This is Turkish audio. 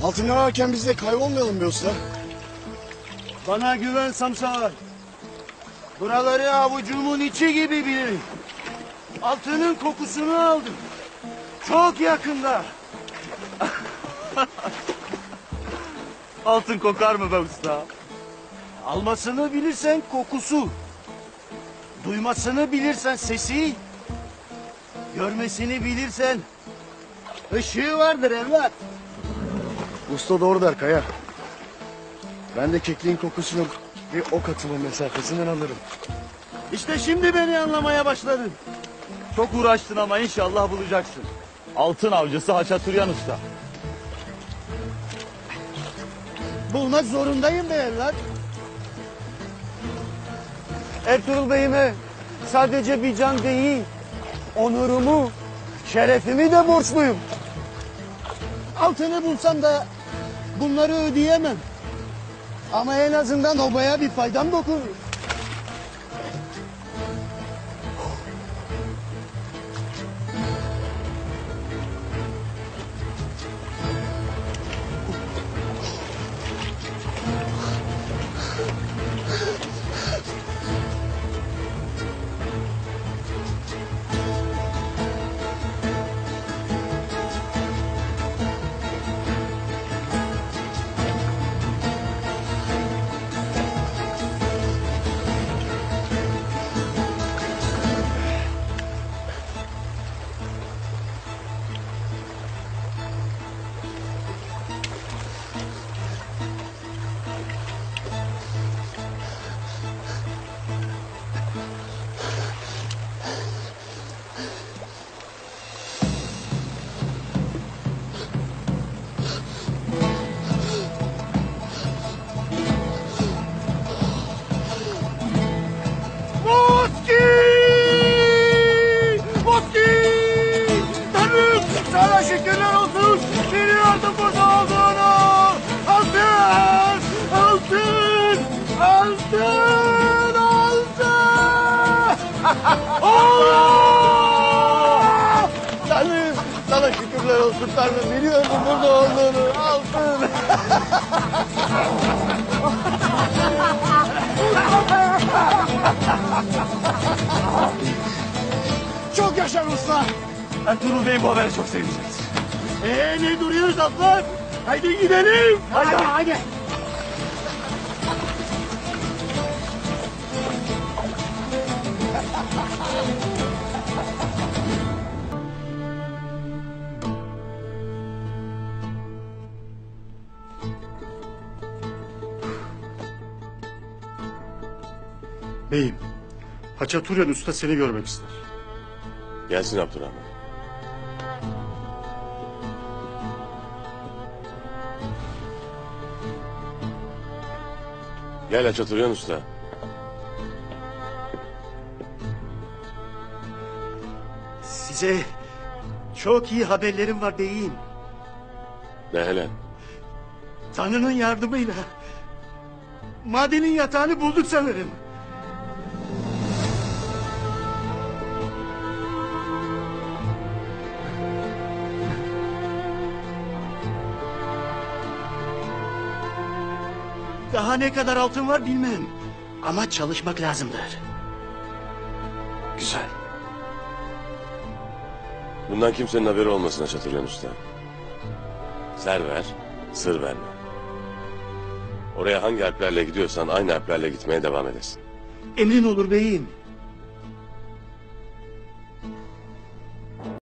Altın ararken biz de kaybolmayalım be usta. Bana güven Samsar. Buraları avucumun içi gibi bilirim. Altının kokusunu aldım. Çok yakında. Altın kokar mı be usta? Almasını bilirsen kokusu. Duymasını bilirsen sesi. Görmesini bilirsen ışığı vardır evlat. Usta doğru der Kaya. Ben de kekliğin kokusunu bir ok atımı mesafesinden alırım. İşte şimdi beni anlamaya başladın. Çok uğraştın ama inşallah bulacaksın. Altın avcısı Haçaturyan Usta. Bulmak zorundayım be evlat. Ertuğrul Bey'ime sadece bir can değil, onurumu, şerefimi de borçluyum. Altını bulsam da bunları ödeyemem. Ama en azından obaya bir faydam dokunur. Sana şükürler olsun. Biliyordum burada olduğunu. Altın! Altın! Altın! Altın! Allah! Tanrım! Sana şükürler olsun Tanrım. Biliyordum burada olduğunu. Altın! Çok yaşa usta. Ertuğrul Bey bu haberi çok sevecek. Ne duruyoruz atlar? Haydi gidelim. Haydi. Beyim, Haçaturyan Usta seni görmek ister. Gelsin Abdurrahman. Gel Haçaturyan Usta. Size çok iyi haberlerim var beyim. Ne hele? Tanrı'nın yardımıyla madenin yatağını bulduk sanırım. Daha ne kadar altın var bilmem. Ama çalışmak lazımdır. Güzel. Bundan kimsenin haberi olmasın Haçaturyan Usta. Server, Sır verme. Oraya hangi harflerle gidiyorsan aynı harflerle gitmeye devam edesin. Emrin olur beyim.